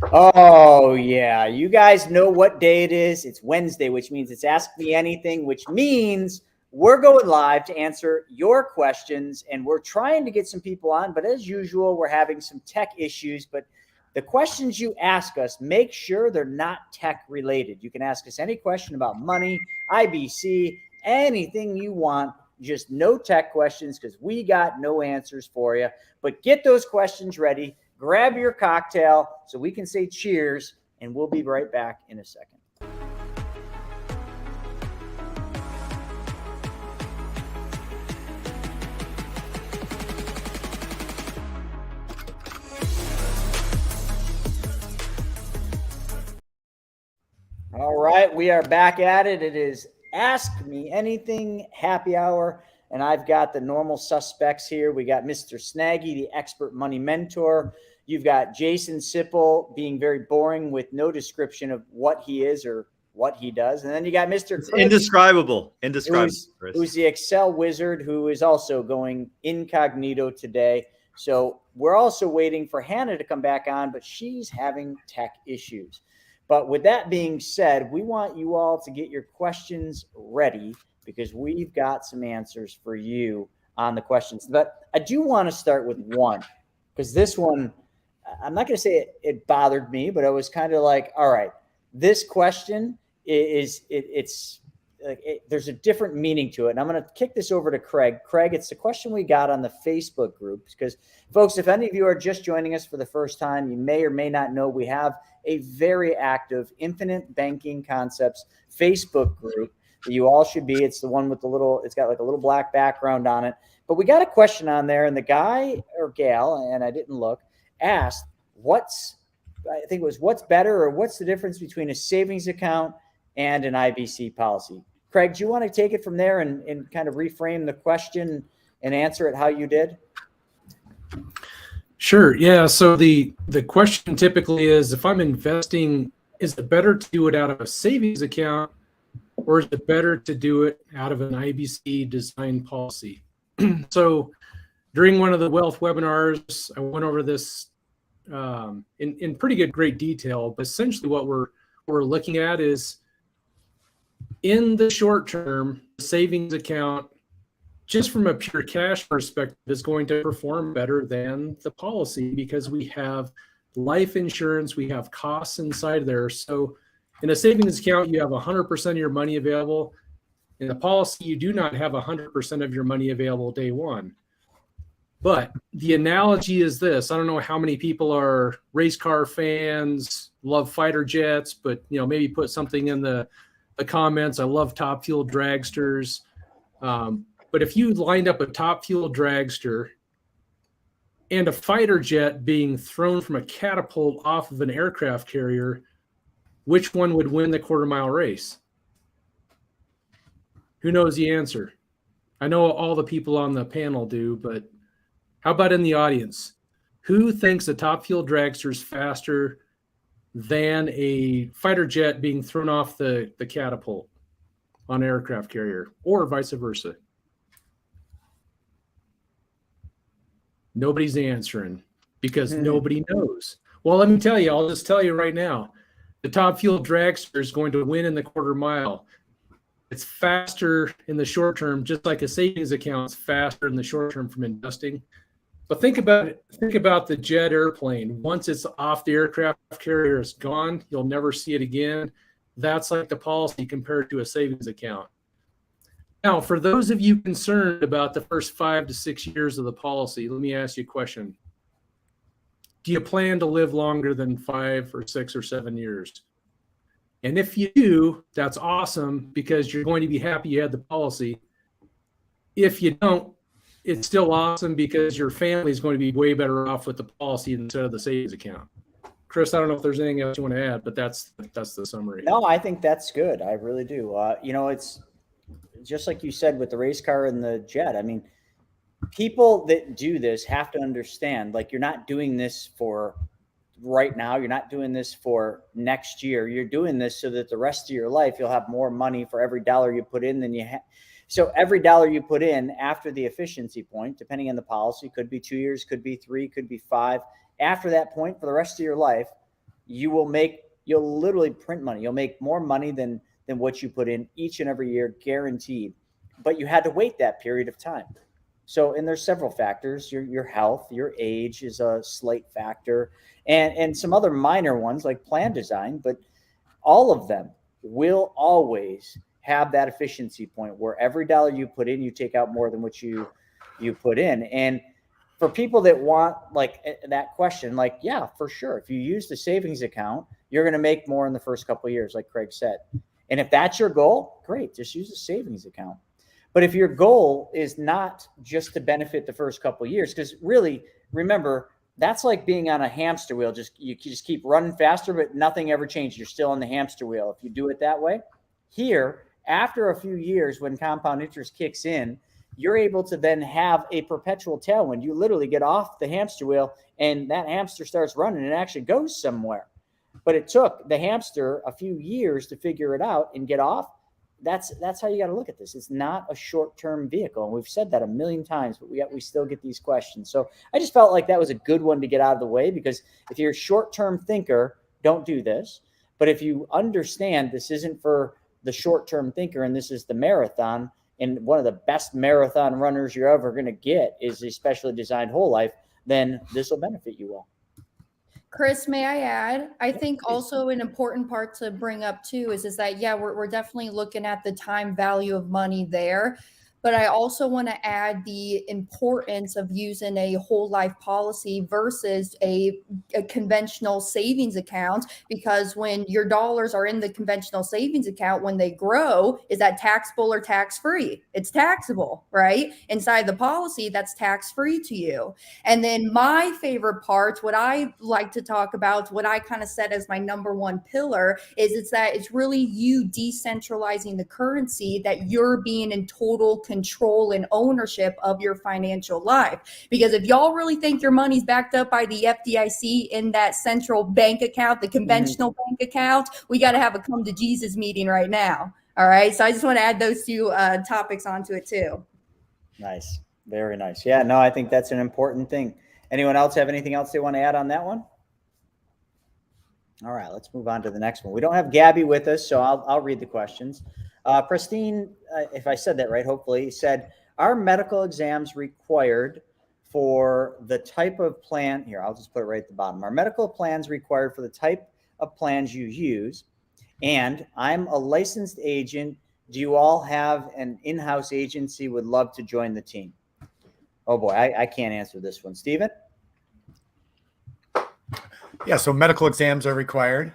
Oh, yeah. You guys know what day it is. It's Wednesday, which means it's Ask Me Anything, which means we're going live to answer your questions. And we're trying to get some people on. But as usual, we're having some tech issues. But the questions you ask us, make sure they're not tech related. You can ask us any question about money, IBC, anything you want. Just no tech questions because we got no answers for you. But get those questions ready. Grab your cocktail so we can say cheers, and we'll be right back in a second. All right, we are back at it. It is Ask Me Anything happy hour, and I've got the normal suspects here. We got Mr. Snaggy, the expert money mentor. You've got Jason Sipple being very boring with no description of what he is or what he does. And then you got Mr. Chris, indescribable, who's the Excel wizard, who is also going incognito today. So we're also waiting for Hannah to come back on, but she's having tech issues. But with that being said, we want you all to get your questions ready because we've got some answers for you on the questions. But I do want to start with one, because this one, I'm not going to say it bothered me, but I was kind of like, all right, this question there's a different meaning to it. And I'm going to kick this over to Craig. Craig, it's the question we got on the Facebook group, because folks, if any of you are just joining us for the first time, you may or may not know we have a very active Infinite Banking Concepts Facebook group that you all should be. It's the one with it's got like a little black background on it, but we got a question on there, and the guy or gal, and I didn't look, asked what's better, or what's the difference between a savings account and an IBC policy. Craig, do you want to take it from there and kind of reframe the question and answer it how you did? Sure. Yeah. So the question typically is, if I'm investing, is it better to do it out of a savings account, or is it better to do it out of an IBC design policy? So during one of the wealth webinars, I went over this in pretty great detail. But essentially what we're looking at is, in the short term, the savings account, just from a pure cash perspective, is going to perform better than the policy, because we have life insurance, we have costs inside there. So in a savings account, you have 100% of your money available. In the policy, you do not have 100% of your money available day one. But the analogy is this: I don't know how many people are race car fans, love fighter jets, but maybe put something in the comments. I love Top Fuel dragsters. But if you lined up a Top Fuel dragster and a fighter jet being thrown from a catapult off of an aircraft carrier, which one would win the quarter-mile race? Who knows the answer? I know all the people on the panel do, but how about in the audience? Who thinks a Top Fuel dragster is faster than a fighter jet being thrown off the catapult on an aircraft carrier, or vice versa? Nobody's answering because nobody knows. Well, let me tell you, I'll just tell you right now, the Top Fuel dragster is going to win in the quarter mile. It's faster in the short term, just like a savings account is faster in the short term from investing. But think about it. Think about the jet airplane. Once it's off the aircraft carrier, it's gone. You'll never see it again. That's like the policy compared to a savings account. Now, for those of you concerned about the first 5 to 6 years of the policy, let me ask you a question. Do you plan to live longer than 5 or 6 or 7 years? And if you do, that's awesome, because you're going to be happy you had the policy. If you don't, it's still awesome, because your family is going to be way better off with the policy instead of the savings account. Chris, I don't know if there's anything else you want to add, but that's the summary. No, I think that's good. I really do. It's just like you said with the race car and the jet. I mean, people that do this have to understand, like, you're not doing this for right now. You're not doing this for next year. You're doing this so that the rest of your life, you'll have more money for every dollar you put in than you have. So every dollar you put in after the efficiency point, depending on the policy, could be 2 years, could be 3, could be 5. After that point, for the rest of your life, you'll literally print money. You'll make more money than what you put in each and every year, guaranteed. But you had to wait that period of time. So, and there's several factors. Your health, your age is a slight factor, and some other minor ones like plan design. But all of them will always have that efficiency point where every dollar you put in, you take out more than what you put in. And for people that want like that question, like, yeah, for sure. If you use the savings account, you're going to make more in the first couple of years, like Craig said. And if that's your goal, great, just use a savings account. But if your goal is not just to benefit the first couple of years, because really, remember, that's like being on a hamster wheel. You just keep running faster, but nothing ever changes. You're still on the hamster wheel if you do it that way. Here, after a few years, when compound interest kicks in, you're able to then have a perpetual tailwind. You literally get off the hamster wheel, and that hamster starts running and it actually goes somewhere. But it took the hamster a few years to figure it out and get off. That's how you got to look at this. It's not a short-term vehicle. And we've said that a million times, but we still get these questions. So I just felt like that was a good one to get out of the way, because if you're a short-term thinker, don't do this. But if you understand this isn't for the short-term thinker and this is the marathon, and one of the best marathon runners you're ever going to get is a specially designed whole life, then this will benefit you all. Chris, may I add? I think also an important part to bring up too is that, yeah, we're definitely looking at the time value of money there. But I also want to add the importance of using a whole life policy versus a conventional savings account, because when your dollars are in the conventional savings account, when they grow, is that taxable or tax-free? It's taxable, right? Inside the policy, that's tax-free to you. And then my favorite part, what I like to talk about, what I kind of set as my number one pillar, is it's really you decentralizing the currency, that you're being in total control and ownership of your financial life. Because if y'all really think your money's backed up by the FDIC in that central bank account, the conventional bank account, we got to have a come to Jesus meeting right now. All right. So I just want to add those two topics onto it too. Nice. Very nice. Yeah, no, I think that's an important thing. Anyone else have anything else they want to add on that one? All right, let's move on to the next one. We don't have Gabby with us, so I'll read the questions. Pristine, if I said that right, hopefully, said, are medical exams required for the type of plan? Here, I'll just put it right at the bottom. Are medical plans required for the type of plans you use? And I'm a licensed agent. Do you all have an in-house agency? Would love to join the team. Oh boy, I can't answer this one. Steven? Yeah, so medical exams are required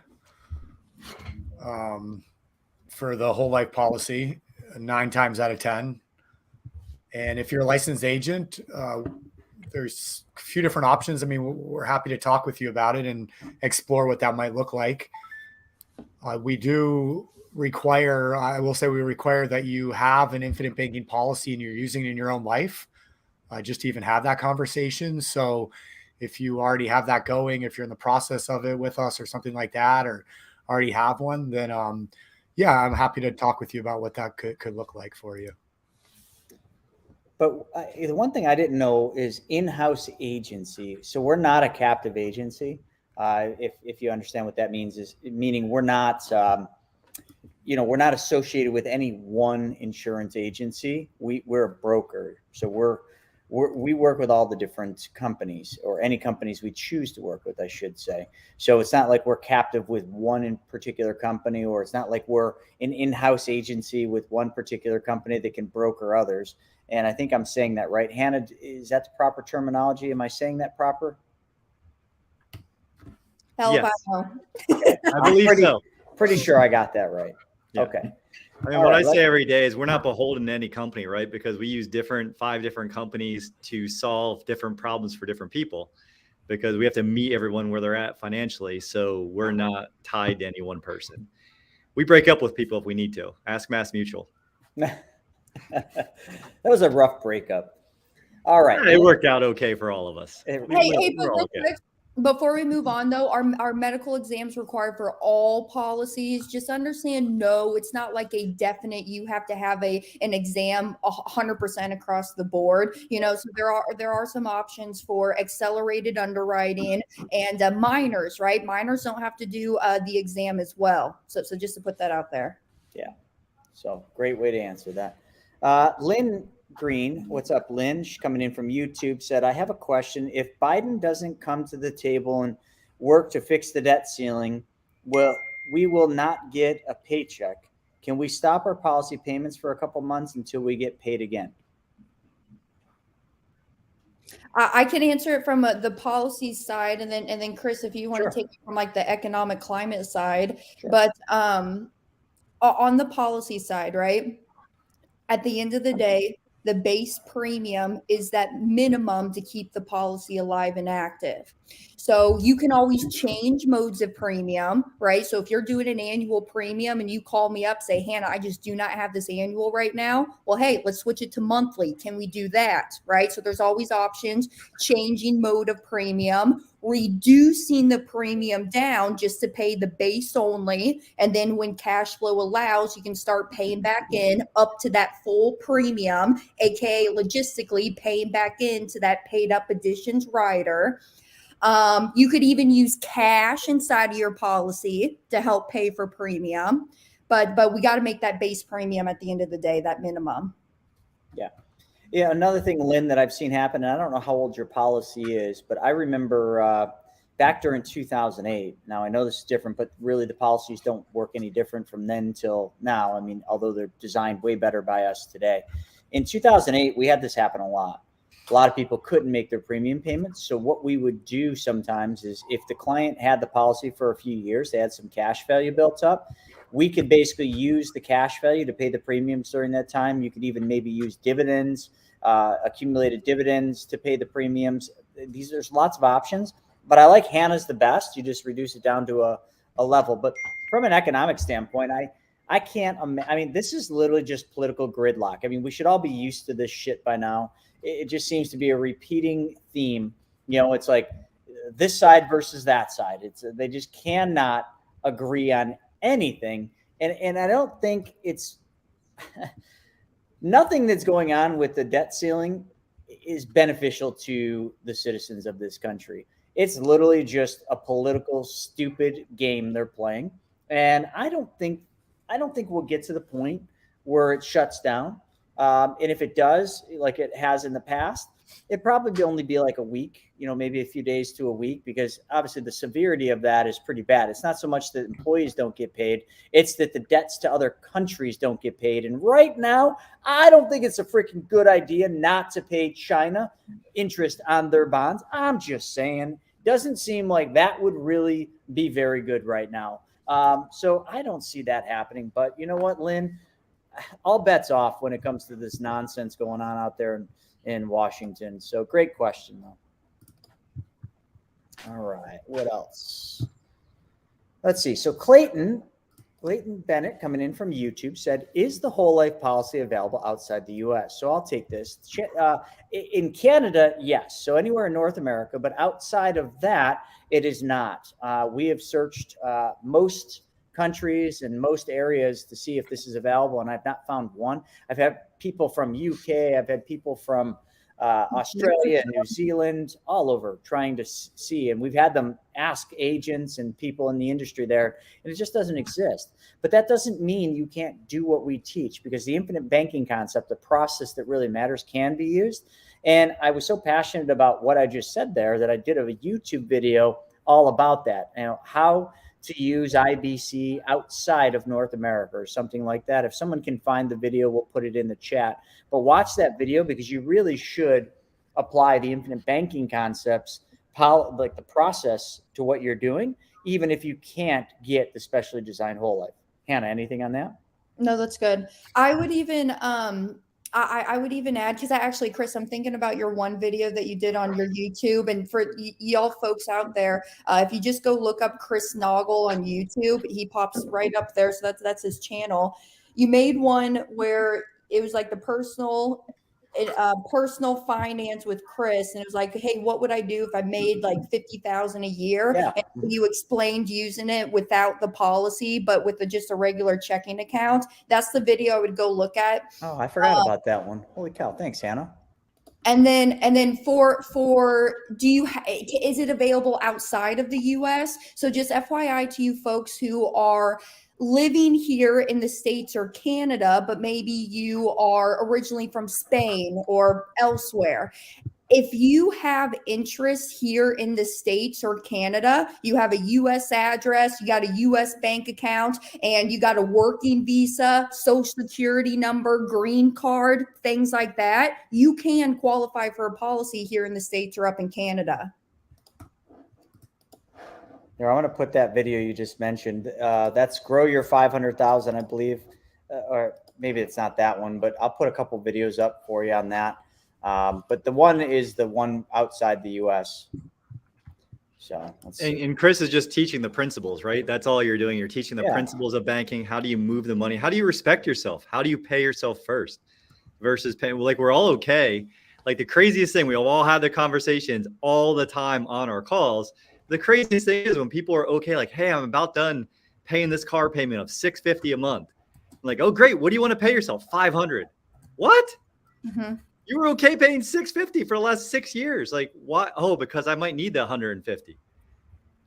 for the whole life policy 9 times out of 10. And if you're a licensed agent, there's a few different options. I mean, we're happy to talk with you about it and explore what that might look like. We do require, I will say we require that you have an infinite banking policy and you're using it in your own life, just to even have that conversation. So if you already have that going, if you're in the process of it with us or something like that, or already have one, then yeah, I'm happy to talk with you about what that could look like for you. But the one thing I didn't know is in-house agency. So we're not a captive agency. If you understand what that means, is meaning we're not, we're not associated with any one insurance agency. We're a broker. So we work with all the different companies, or any companies we choose to work with, I should say. So it's not like we're captive with one in particular company, or it's not like we're an in-house agency with one particular company that can broker others. And I think I'm saying that right. Hannah, is that the proper terminology? Am I saying that proper? Yes. I believe so. Pretty sure I got that right. Yeah. Okay. I mean, what I say every day is we're not beholden to any company, right? Because we use 5 different companies to solve different problems for different people, because we have to meet everyone where they're at financially. So we're not tied to any one person. We break up with people if we need to. Ask Mass Mutual. That was a rough breakup. All right. It worked out okay for all of us. Hey, but Before we move on, though, our medical exams required for all policies. Just understand, no, it's not like a definite. You have to have an exam 100% across the board. So there are some options for accelerated underwriting and minors, right? Minors don't have to do the exam as well. So just to put that out there. Yeah. So great way to answer that. Lynn Green, what's up, Lynn? She's coming in from YouTube, said, I have a question. If Biden doesn't come to the table and work to fix the debt ceiling, we will not get a paycheck. Can we stop our policy payments for a couple months until we get paid again? I can answer it from the policy side, and then Chris, if you want Sure. to take it from like the economic climate side. Sure. But on the policy side, right? At the end of the day, the base premium is that minimum to keep the policy alive and active. So you can always change modes of premium, right? So if you're doing an annual premium and you call me up, say, Hannah, I just do not have this annual right now. Well, hey, let's switch it to monthly. Can we do that? Right? So there's always options, changing mode of premium, reducing the premium down just to pay the base only. And then when cash flow allows, you can start paying back in up to that full premium, aka logistically paying back into that paid up additions rider. You could even use cash inside of your policy to help pay for premium, but we got to make that base premium at the end of the day, that minimum. Yeah. Yeah. Another thing, Lynn, that I've seen happen, and I don't know how old your policy is, but I remember back during 2008. Now I know this is different, but really the policies don't work any different from then till now. I mean, although they're designed way better by us today. In 2008, we had this happen a lot. A lot of people couldn't make their premium payments. So what we would do sometimes is if the client had the policy for a few years, they had some cash value built up, we could basically use the cash value to pay the premiums during that time. You could even maybe use dividends, accumulated dividends to pay the premiums. There's lots of options, but I like Hannah's the best. You just reduce it down to a level. But from an economic standpoint, I can't, I mean, this is literally just political gridlock. I mean, we should all be used to this shit by now. It just seems to be a repeating theme. It's like this side versus that side. They just cannot agree on anything. And I don't think it's nothing that's going on with the debt ceiling is beneficial to the citizens of this country. It's literally just a political, stupid game they're playing. And I don't think we'll get to the point where it shuts down. And if it does, like it has in the past, it'd probably only be like a week, maybe a few days to a week, because obviously the severity of that is pretty bad. It's not so much that employees don't get paid. It's that the debts to other countries don't get paid. And right now, I don't think it's a freaking good idea not to pay China interest on their bonds. I'm just saying, doesn't seem like that would really be very good right now. So I don't see that happening. But you know what, Lynn? All bets off when it comes to this nonsense going on out there in Washington. So great question, though. All right. What else? Let's see. So Clayton Bennett coming in from YouTube said, is the whole life policy available outside the U.S.? So I'll take this. In Canada, yes. So anywhere in North America, but outside of that, it is not. We have searched most countries and most areas to see if this is available, and I've not found one. I've had people from UK, I've had people from Australia and New Zealand, all over trying to see, and we've had them ask agents and people in the industry there, and it just doesn't exist. But that doesn't mean you can't do what we teach, because the infinite banking concept, the process that really matters, can be used. And I was so passionate about what I just said there that I did a YouTube video all about that, how to use IBC outside of North America or something like that. If someone can find the video, we'll put it in the chat. But watch that video, because you really should apply the infinite banking concepts, like the process, to what you're doing, even if you can't get the specially designed whole life. Hannah, anything on that? No, that's good. I would even I would even add, because actually, Chris, I'm thinking about your one video that you did on your YouTube. And for y'all folks out there, if you just go look up Chris Naugle on YouTube, he pops right up there. So that's his channel. You made one where it was like the personal personal finance with Chris, and it was like, hey, what would I do if I made like 50,000 a year? Yeah. And you explained using it without the policy, but with just a regular checking account. That's the video I would go look at. Oh, I forgot about that one. Holy cow. Thanks, Hannah. And then for do you is it available outside of the US? So just FYI to you folks who are living here in the States or Canada, but maybe you are originally from Spain or elsewhere. If you have interest here in the States or Canada, you have a US address, you got a US bank account, and you got a working visa, social security number, green card, things like that, you can qualify for a policy here in the States or up in Canada. Here, I want to put that video you just mentioned. That's Grow Your 500,000, I believe. Or maybe it's not that one, but I'll put a couple videos up for you on that. But the one is the one outside the US. So let's see. And Chris is just teaching the principles, right? That's all you're doing. You're teaching the principles of banking. How do you move the money? How do you respect yourself? How do you pay yourself first versus paying? Like, we're all okay. Like, the craziest thing, we all have the conversations all the time on our calls. The craziest thing is when people are okay, like, hey, I'm about done paying this car payment of $650 a month. I'm like, oh, great. What do you want to pay yourself? $500. What? Mm-hmm. You were okay paying $650 for the last 6 years. Like, why? Oh, because I might need the $150.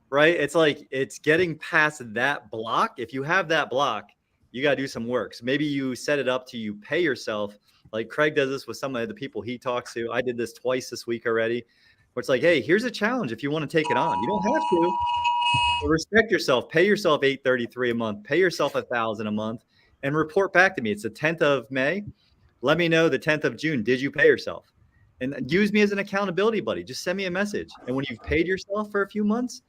Right? It's like, it's getting past that block. If you have that block, you got to do some work. So maybe you set it up to you pay yourself. Like Craig does this with some of the people he talks to. I did this twice this week already. Where it's like, hey, here's a challenge if you want to take it on. You don't have to. But respect yourself. Pay yourself $833 a month. Pay yourself $1,000 a month, and report back to me. It's the 10th of May. Let me know the 10th of June. Did you pay yourself? And use me as an accountability buddy. Just send me a message. And when you've paid yourself for a few months,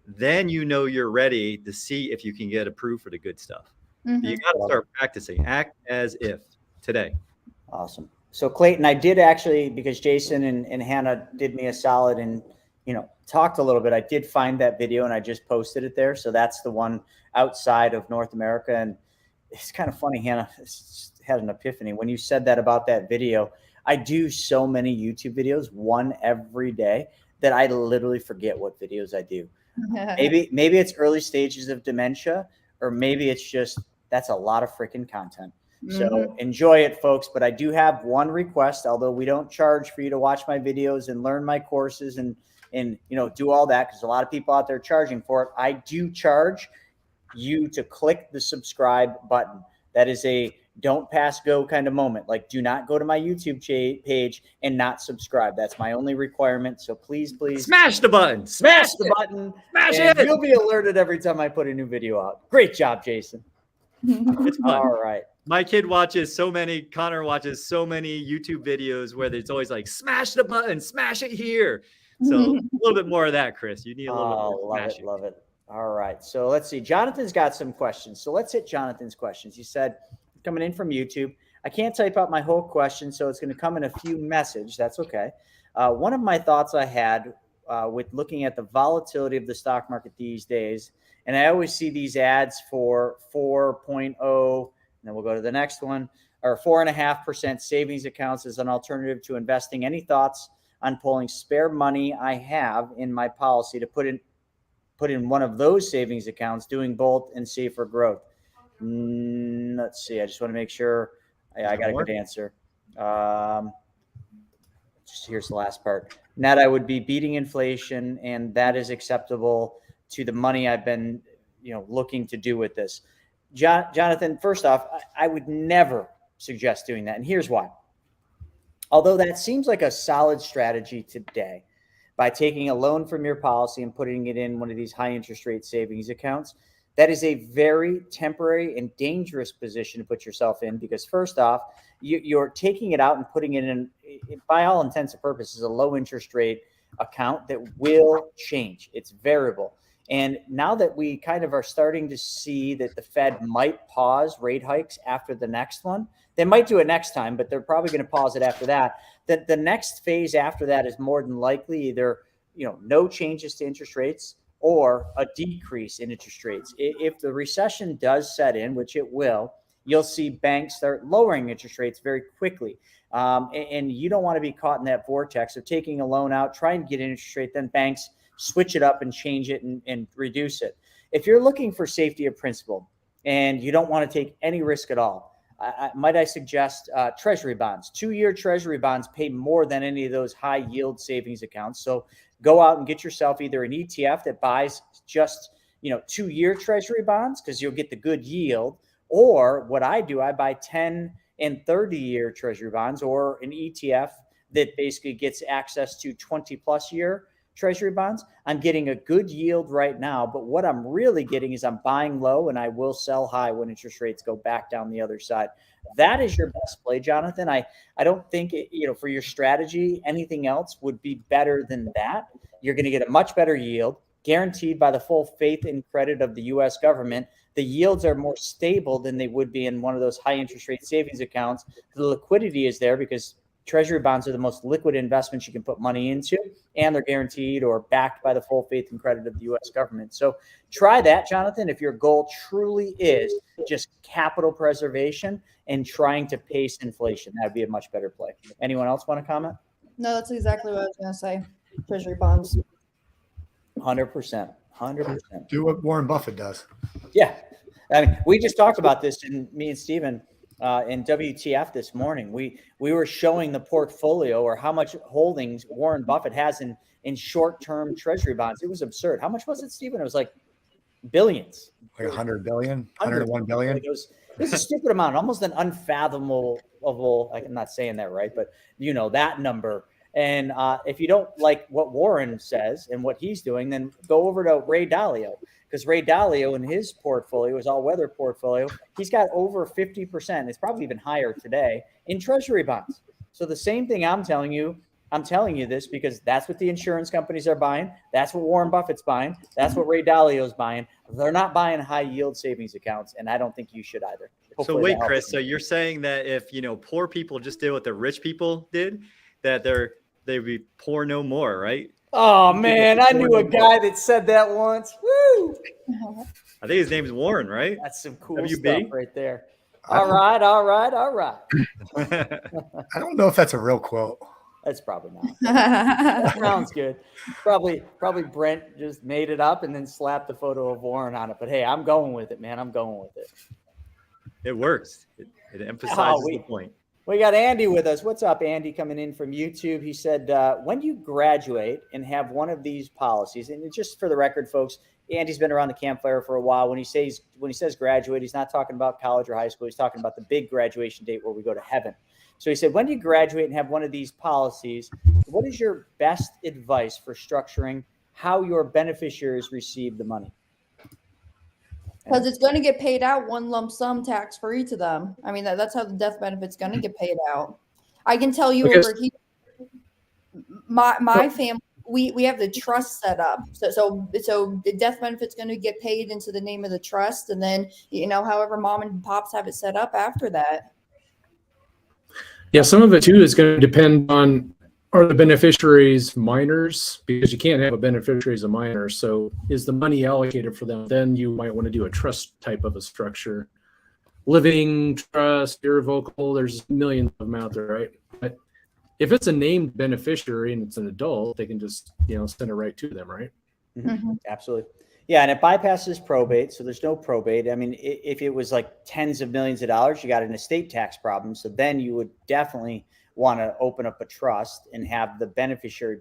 then you know you're ready to see if you can get approved for the good stuff. Mm-hmm. You got to start practicing. Act as if today. Awesome. So Clayton, I did actually, because Jason and Hannah did me a solid and, talked a little bit. I did find that video and I just posted it there. So that's the one outside of North America. And it's kind of funny, Hannah had an epiphany when you said that about that video. I do so many YouTube videos, one every day, that I literally forget what videos I do. Maybe it's early stages of dementia, or maybe it's just, that's a lot of freaking content. So enjoy it, folks. But I do have one request, although we don't charge for you to watch my videos and learn my courses and do all that, because a lot of people out there charging for it. I do charge you to click the subscribe button. That is a don't pass go kind of moment. Like, do not go to my YouTube page and not subscribe. That's my only requirement. So please smash the button. Smash the button. Smash it. it. You'll be alerted every time I put a new video out. Great job, Jason. It's fun. All right. My kid Connor watches so many YouTube videos where it's always like, smash the button, smash it here. So a little bit more of that, Chris. You need a little bit more. Love it. All right. So let's see. Jonathan's got some questions. So let's hit Jonathan's questions. He said, coming in from YouTube, I can't type out my whole question, so it's going to come in a few message. That's okay. One of my thoughts I had with looking at the volatility of the stock market these days, and I always see these ads for 4.0, and then we'll go to the next one, or 4.5% savings accounts as an alternative to investing. Any thoughts on pulling spare money I have in my policy to put in one of those savings accounts, doing both and save for growth? Let's see. I just want to make sure I got a good answer. Here's the last part. Net, I would be beating inflation, and that is acceptable to the money I've been, looking to do with this. Jonathan, first off, I would never suggest doing that. And here's why. Although that seems like a solid strategy today, by taking a loan from your policy and putting it in one of these high interest rate savings accounts, that is a very temporary and dangerous position to put yourself in, because first off, you're taking it out and putting it in, by all intents and purposes, a low interest rate account that will change. It's variable. And now that we kind of are starting to see that the Fed might pause rate hikes after the next one, they might do it next time, but they're probably going to pause it after that. The next phase after that is more than likely either, no changes to interest rates or a decrease in interest rates. If the recession does set in, which it will, you'll see banks start lowering interest rates very quickly. And you don't want to be caught in that vortex of taking a loan out, trying to get an interest rate, then banks switch it up and change it and reduce it. If you're looking for safety of principal and you don't want to take any risk at all, might I suggest treasury bonds. 2-year treasury bonds pay more than any of those high yield savings accounts. So go out and get yourself either an ETF that buys just 2-year treasury bonds because you'll get the good yield, or what I do, I buy 10 and 30-year treasury bonds, or an ETF that basically gets access to 20+ year treasury bonds. I'm getting a good yield right now, but what I'm really getting is I'm buying low and I will sell high when interest rates go back down the other side. That is your best play, Jonathan. I don't think for your strategy, anything else would be better than that. You're going to get a much better yield, guaranteed by the full faith and credit of the U.S. government. The yields are more stable than they would be in one of those high interest rate savings accounts. The liquidity is there because treasury bonds are the most liquid investments you can put money into, and they're guaranteed or backed by the full faith and credit of the U.S. government. So try that, Jonathan, if your goal truly is just capital preservation and trying to pace inflation. That'd be a much better play. Anyone else want to comment? No, that's exactly what I was going to say. Treasury bonds. 100%. Do what Warren Buffett does. Yeah. I mean, we just talked about this, and me and Steven in WTF this morning. We were showing the portfolio, or how much holdings Warren Buffett has in short-term treasury bonds. It was absurd. How much was it, Steven? It was like billions. Like 100 billion, 101 billion. It was a stupid amount, almost an unfathomable. I'm not saying that right, but that number. And if you don't like what Warren says and what he's doing, then go over to Ray Dalio, because Ray Dalio in his portfolio, his all-weather portfolio, he's got over 50%. It's probably even higher today in treasury bonds. So the same thing I'm telling you this because that's what the insurance companies are buying. That's what Warren Buffett's buying. That's what Ray Dalio's buying. They're not buying high yield savings accounts, and I don't think you should either. So wait, Chris, so you're saying that if, poor people just did what the rich people did, that they'd be poor no more, right? Oh man, I knew a guy that said that once. Woo! I think his name's Warren, right? That's some cool WB? stuff right there. All right. I don't know if that's a real quote. That's probably not. Sounds good. Probably Brent just made it up and then slapped the photo of Warren on it. But hey, I'm going with it, man. I'm going with it. It works. It emphasizes the point. We got Andy with us. What's up, Andy, coming in from YouTube? He said, when you graduate and have one of these policies, and just for the record, folks, Andy's been around the campfire for a while. When he says graduate, he's not talking about college or high school. He's talking about the big graduation date where we go to heaven. So he said, when you graduate and have one of these policies, what is your best advice for structuring how your beneficiaries receive the money? Because it's going to get paid out one lump sum tax free to them. I mean, that's how the death benefit's going to get paid out. I can tell you over here, my family, we have the trust set up. So the death benefit's going to get paid into the name of the trust. And then, however mom and pops have it set up after that. Yeah, some of it too is going to depend on, are the beneficiaries minors? Because you can't have a beneficiary as a minor. So is the money allocated for them? Then you might want to do a trust type of a structure. Living trust, irrevocable, there's millions of them out there, right? But if it's a named beneficiary and it's an adult, they can just, send it right to them, right? Mm-hmm. Absolutely. Yeah, and it bypasses probate, so there's no probate. I mean, if it was like tens of millions of dollars, you got an estate tax problem. So then you would definitely want to open up a trust and have the beneficiary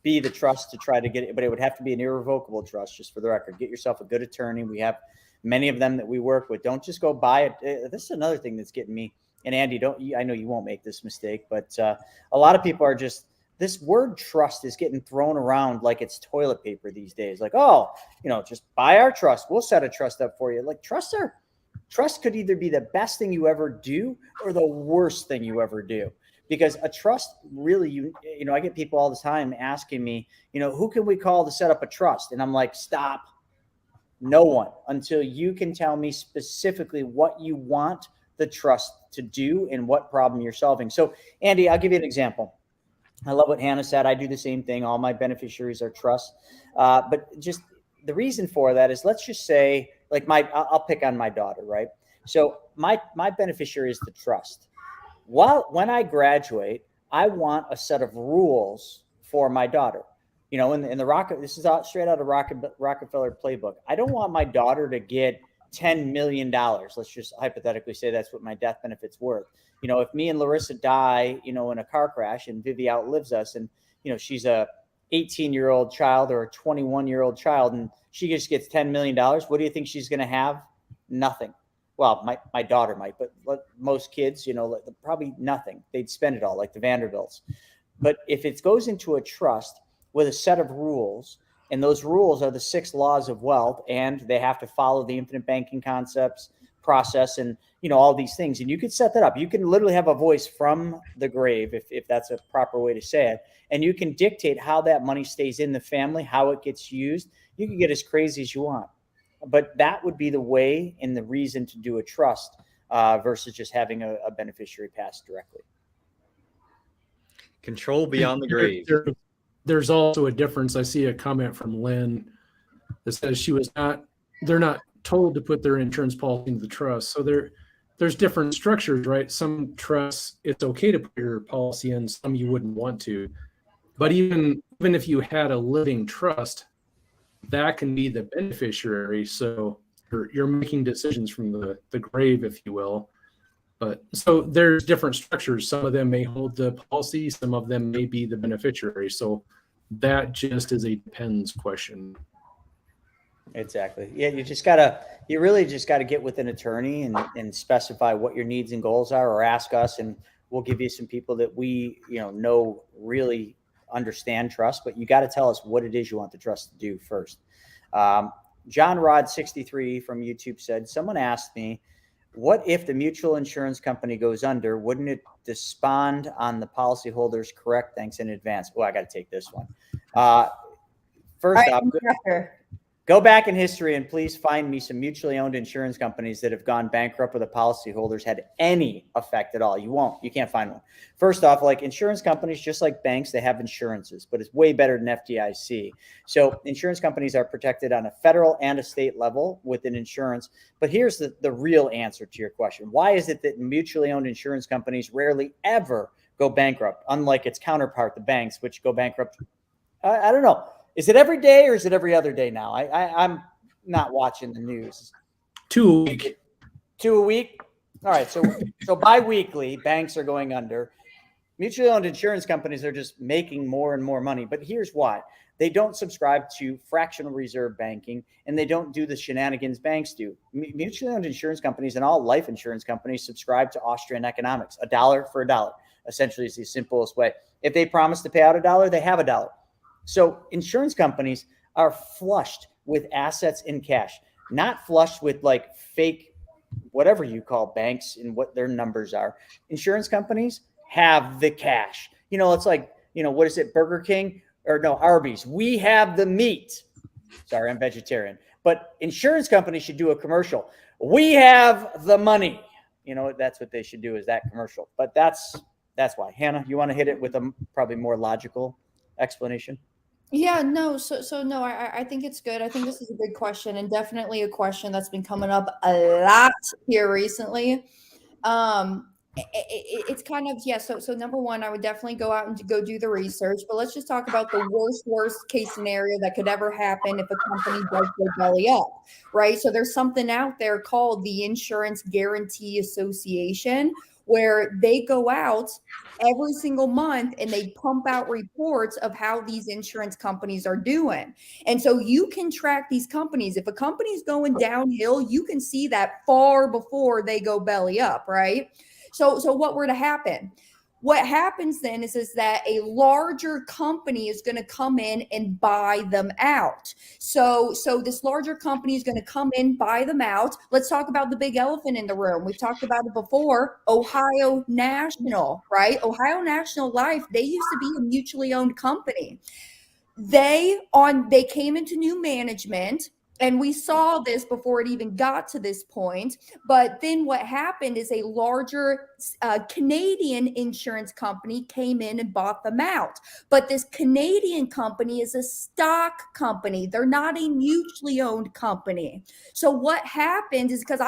be the trust to try to get it, but it would have to be an irrevocable trust, just for the record. Get yourself a good attorney. We have many of them that we work with. Don't just go buy it. This is another thing that's getting me. And Andy, I know you won't make this mistake, but a lot of people are just, this word trust is getting thrown around like it's toilet paper these days. Like, just buy our trust. We'll set a trust up for you. Like trust could either be the best thing you ever do or the worst thing you ever do. Because a trust really, I get people all the time asking me, who can we call to set up a trust? And I'm like, stop. No one, until you can tell me specifically what you want the trust to do and what problem you're solving. So Andy, I'll give you an example. I love what Hannah said. I do the same thing. All my beneficiaries are trusts. But just the reason for that is, let's just say, like I'll pick on my daughter, right? So my beneficiary is the trust. When I graduate, I want a set of rules for my daughter. You know, in the Rocket, this is straight out of Rockefeller playbook. I don't want my daughter to get $10 million. Let's just hypothetically say that's what my death benefit's worth. You know, if me and Larissa die, you know, in a car crash and Vivi outlives us, and, you know, she's a 18-year-old child or a 21-year-old child, and she just gets $10 million, what do you think she's going to have? Nothing. Well, my daughter might, but most kids, you know, probably nothing. They'd spend it all, like the Vanderbilts. But if it goes into a trust with a set of rules, and those rules are the 6 laws of wealth, and they have to follow the infinite banking concepts process, and, you know, all these things, and you could set that up. You can literally have a voice from the grave, if that's a proper way to say it, and you can dictate how that money stays in the family, how it gets used. You can get as crazy as you want, but that would be the way and the reason to do a trust versus just having a beneficiary pass directly. Control beyond the grave. There's also a difference. I see a comment from Lynn that says they're not told to put their insurance policy into the trust. So there's different structures, right? Some trusts, it's okay to put your policy in, some you wouldn't want to. But even if you had a living trust, that can be the beneficiary. So you're making decisions from the grave, if you will. But so there's different structures. Some of them may hold the policy, some of them may be the beneficiary. So that just is a depends question. Exactly. Yeah, you really just gotta get with an attorney and specify what your needs and goals are, or ask us, and we'll give you some people that we, you know really understand trust, but you got to tell us what it is you want the trust to do first. John Rod 63 from YouTube said, someone asked me, what if the mutual insurance company goes under? Wouldn't it despond on the policyholders? Correct. Thanks in advance. Oh, I got to take this one. First off, go back in history and please find me some mutually owned insurance companies that have gone bankrupt where the policyholders had any effect at all. You can't find one. First off, like insurance companies, just like banks, they have insurances, but it's way better than FDIC. So insurance companies are protected on a federal and a state level with an insurance. But here's the real answer to your question. Why is it that mutually owned insurance companies rarely ever go bankrupt, unlike its counterpart, the banks, which go bankrupt? I don't know. Is it every day or is it every other day now? I'm not watching the news. 2 a week. 2 a week? All right. So bi-weekly, banks are going under. Mutually owned insurance companies are just making more and more money. But here's why. They don't subscribe to fractional reserve banking, and they don't do the shenanigans banks do. Mutually owned insurance companies and all life insurance companies subscribe to Austrian economics. A dollar for a dollar, essentially, is the simplest way. If they promise to pay out a dollar, they have a dollar. So insurance companies are flushed with assets in cash, not flushed with like fake, whatever you call banks and what their numbers are. Insurance companies have the cash. You know, it's like, you know, what is it? Burger King or no, Arby's. We have the meat. Sorry, I'm vegetarian, but insurance companies should do a commercial. We have the money. You know, that's what they should do, is that commercial. But that's why. Hannah, you want to hit it with a probably more logical explanation? Yeah, no. So no, I think it's good. I think this is a good question, and definitely a question that's been coming up a lot here recently. It's kind of, yeah. So number one, I would definitely go out and go do the research, but let's just talk about the worst case scenario that could ever happen if a company does go belly up, right? So there's something out there called the Insurance Guarantee Association, where they go out every single month and they pump out reports of how these insurance companies are doing. And so you can track these companies. If a company's going downhill, you can see that far before they go belly up, right? So what were to happen? What happens then is that a larger company is going to come in and buy them out. So this larger company is going to come in, buy them out. Let's talk about the big elephant in the room. We've talked about it before. Ohio National, right? Ohio National Life, they used to be a mutually owned company. They came into new management. And we saw this before it even got to this point. But then what happened is a larger Canadian insurance company came in and bought them out. But this Canadian company is a stock company. They're not a mutually owned company. So what happened is, because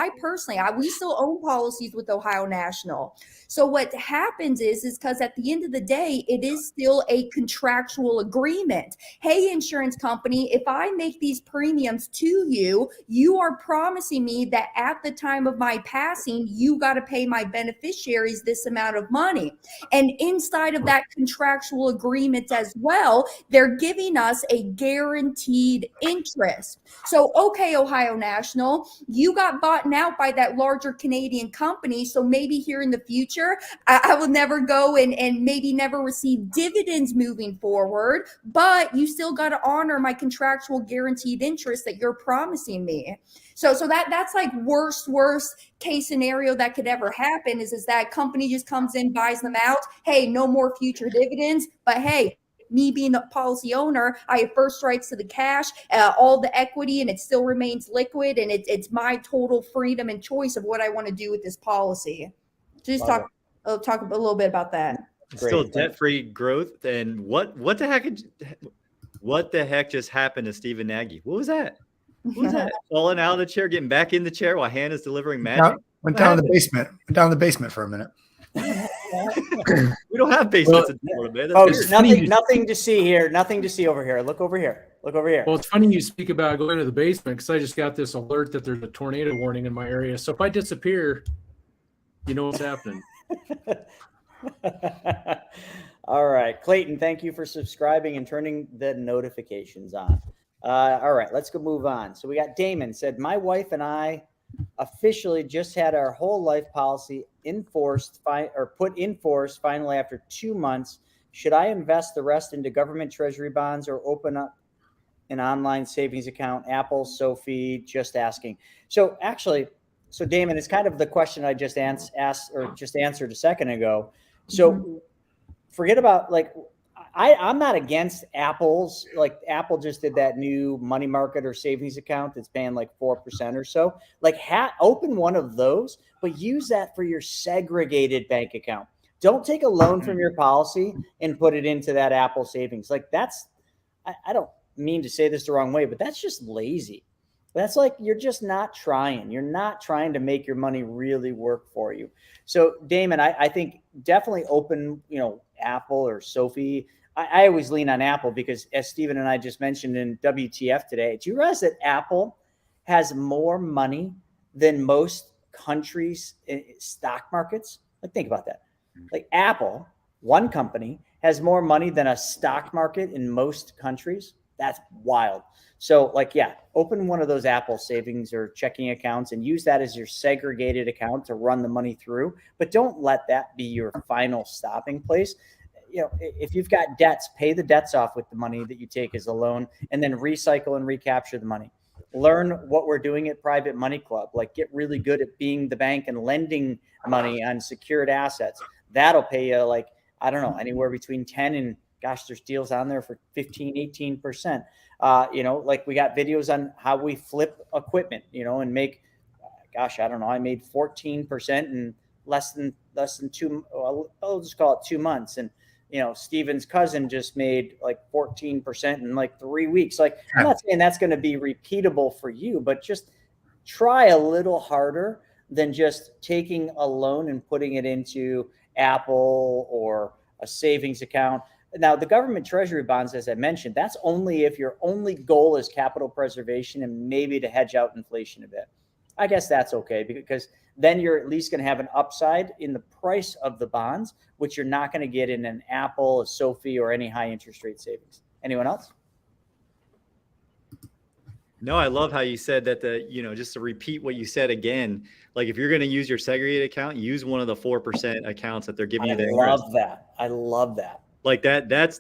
we still own policies with Ohio National. So what happens is because at the end of the day, it is still a contractual agreement. Hey, insurance company, if I make these premiums to you, you are promising me that at the time of my passing, you got to pay my beneficiaries this amount of money. And inside of that contractual agreement as well, they're giving us a guaranteed interest. So, okay, Ohio National, you got bought out by that larger Canadian company. So maybe here in the future, I will never go and maybe never receive dividends moving forward, but you still got to honor my contractual guaranteed interest that you're promising me. So that's like worst case scenario that could ever happen is that company just comes in, buys them out. Hey, no more future dividends, but hey, me being a policy owner, I have first rights to the cash, all the equity, and it still remains liquid. And it's my total freedom and choice of what I want to do with this policy. Just talk a little bit about that. Still debt-free growth. And what the heck just happened to Stephen Nagy? What was that? What was that? Falling out of the chair, getting back in the chair while Hannah's delivering magic? Went down in the basement for a minute. We don't have basements in Florida, man. Folks, nothing to see here. Nothing to see over here. Look over here. Look over here. Well, it's funny you speak about going to the basement because I just got this alert that there's a tornado warning in my area. So if I disappear, you know what's happening. All right, Clayton, thank you for subscribing and turning the notifications on. All right, let's go move on. So we got Damon said, my wife and I officially just had our whole life policy put in force finally after 2 months. Should I invest the rest into government treasury bonds or open up an online savings account? Apple, Sophie, just asking. So Damon, it's kind of the question I just asked or just answered a second ago. So forget about I'm not against Apple's, Apple just did that new money market or savings account that's paying 4% or so. Open one of those, but use that for your segregated bank account. Don't take a loan from your policy and put it into that Apple savings. I don't mean to say this the wrong way, but that's just lazy. That's you're just not trying. You're not trying to make your money really work for you. So Damon, I think definitely open, Apple or Sophie. I always lean on Apple because as Stephen and I just mentioned in WTF today, do you realize that Apple has more money than most countries' stock markets? Think about that. Apple, one company, has more money than a stock market in most countries. That's wild. So open one of those Apple savings or checking accounts and use that as your segregated account to run the money through. But don't let that be your final stopping place. If you've got debts, pay the debts off with the money that you take as a loan and then recycle and recapture the money. Learn what we're doing at Private Money Club. Get really good at being the bank and lending money on secured assets. That'll pay you anywhere between 10 and there's deals on there for 15, 18%. We got videos on how we flip equipment, and make, I made 14% in less than 2, I'll just call it 2 months. And, Steven's cousin just made 14% in 3 weeks. I'm not saying that's going to be repeatable for you, but just try a little harder than just taking a loan and putting it into Apple or a savings account. Now, the government treasury bonds, as I mentioned, that's only if your only goal is capital preservation and maybe to hedge out inflation a bit. I guess that's okay because then you're at least going to have an upside in the price of the bonds, which you're not going to get in an Apple, a Sophie, or any high interest rate savings. Anyone else? No, I love how you said that just to repeat what you said again, if you're going to use your segregated account, use one of the 4% accounts that they're giving you. I love that.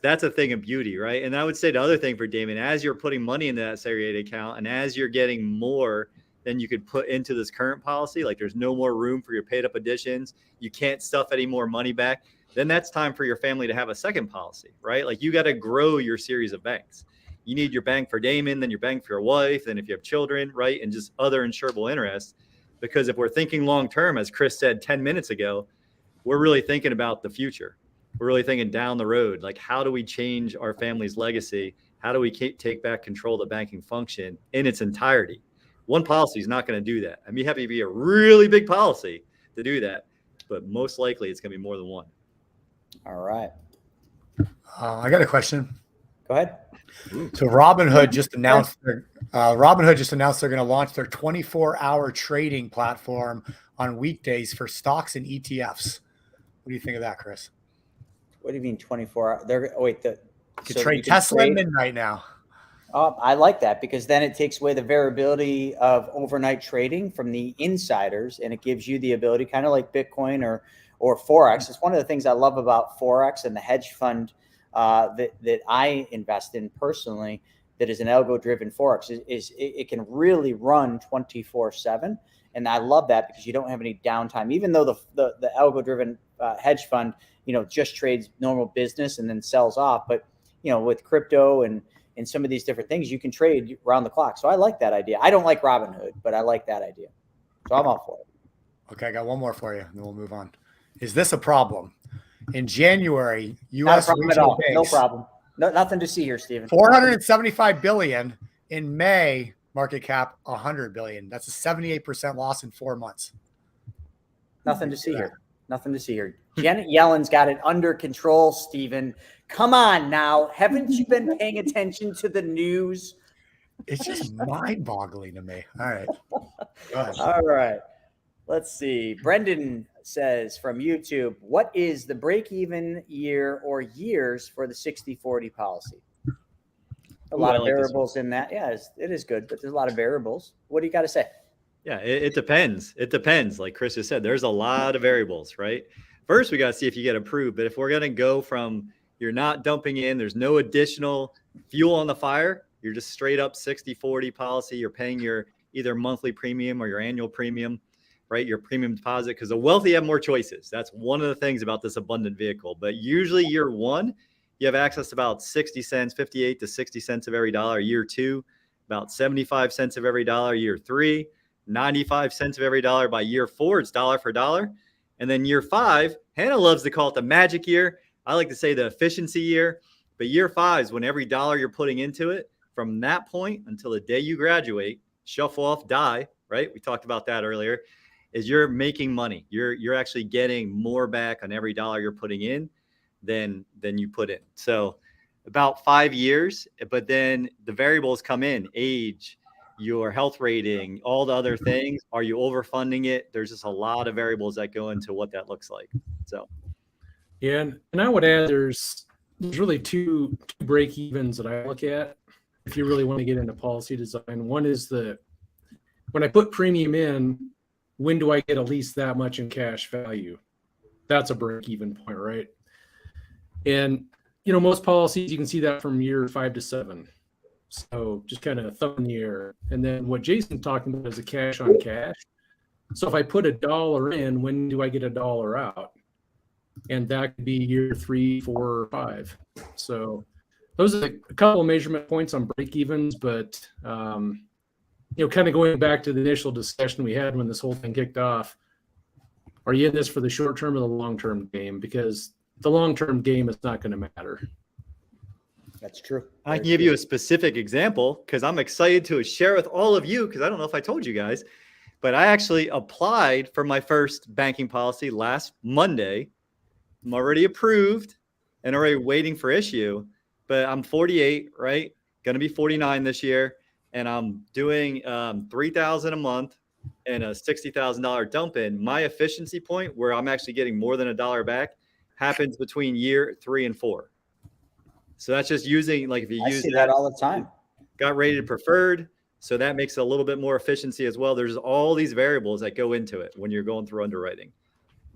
That's a thing of beauty, right? And I would say the other thing for Damon, as you're putting money into that segregated account and as you're getting more than you could put into this current policy, there's no more room for your paid up additions, you can't stuff any more money back, then that's time for your family to have a second policy, right? You got to grow your series of banks. You need your bank for Damon, then your bank for your wife, then if you have children, right? And just other insurable interests. Because if we're thinking long-term, as Chris said 10 minutes ago, we're really thinking about the future. We're really thinking down the road. Like, how do we change our family's legacy? How do we take back control of the banking function in its entirety? One policy is not going to do that. I mean, you have to be a really big policy to do that, but most likely it's going to be more than one. All right. I got a question. Go ahead. So Robinhood just announced they're going to launch their 24-hour trading platform on weekdays for stocks and ETFs. What do you think of that, Chris? What do you mean 24 hours? They're wait, You can trade Tesla at midnight now. I like that, because then it takes away the variability of overnight trading from the insiders, and it gives you the ability, kind of like Bitcoin or Forex. It's one of the things I love about Forex and the hedge fund that I invest in personally, that is an algo-driven Forex, is it can really run 24/7. And I love that, because you don't have any downtime, even though the algo-driven hedge fund, just trades normal business and then sells off. But, with crypto and some of these different things, you can trade around the clock. So I like that idea. I don't like Robinhood, but I like that idea. So I'm all for it. Okay, I got one more for you, and then we'll move on. Is this a problem? In January, Not a U.S. problem at all. No problem. No, nothing to see here, Stephen. 475 billion. In May, market cap 100 billion. That's a 78% loss in 4 months. Nothing to see here. Nothing to see here. Janet Yellen's got it under control, Stephen. Come on now. Haven't you been paying attention to the news? It's just mind-boggling to me. All right. Go ahead. All right. Let's see. Brendan says from YouTube, what is the break-even year or years for the 60/40 policy? A lot of variables in that. Yeah, it is good, but there's a lot of variables. What do you got to say? Yeah, it depends. It depends. Like Chris just said, there's a lot of variables, right? First, we got to see if you get approved. But if we're going to go from you're not dumping in, there's no additional fuel on the fire, you're just straight up 60/40 policy. You're paying your either monthly premium or your annual premium, right? Your premium deposit, because the wealthy have more choices. That's one of the things about this abundant vehicle. But usually year one, you have access to about 60 cents, 58 to 60 cents of every dollar. Year two, about 75 cents of every dollar. Year three, 95 cents of every dollar. By year four, it's dollar for dollar. And then year five, Hannah loves to call it the magic year. I like to say the efficiency year. But year five is when every dollar you're putting into it, from that point until the day you graduate, shuffle off, die, right? We talked about that earlier, is you're making money. You're actually getting more back on every dollar you're putting in than you put in. So about 5 years, but then the variables come in: age, your health rating, all the other things. Are you overfunding it? There's just a lot of variables that go into what that looks like. So, yeah, and I would add there's really two break evens that I look at if you really want to get into policy design. One is when I put premium in, when do I get at least that much in cash value? That's a break even point, right? And most policies, you can see that from year 5 to 7. So just kind of thumb in the air. And then what Jason's talking about is a cash on cash. So if I put $1 in, when do I get $1 out? And that could be year 3, 4, or 5. So those are a couple of measurement points on break evens, but kind of going back to the initial discussion we had when this whole thing kicked off, are you in this for the short term or the long term game? Because the long term game is not going to matter. That's true. I can give you a specific example because I'm excited to share with all of you, because I don't know if I told you guys, but I actually applied for my first banking policy last Monday. I'm already approved and already waiting for issue, but I'm 48, right? Going to be 49 this year. And I'm doing $3,000 a month and a $60,000 dump in. My efficiency point where I'm actually getting more than $1 back happens between year 3 and 4. So that's just using, like, if you use see that all the time. Got rated preferred. So that makes a little bit more efficiency as well. There's all these variables that go into it when you're going through underwriting.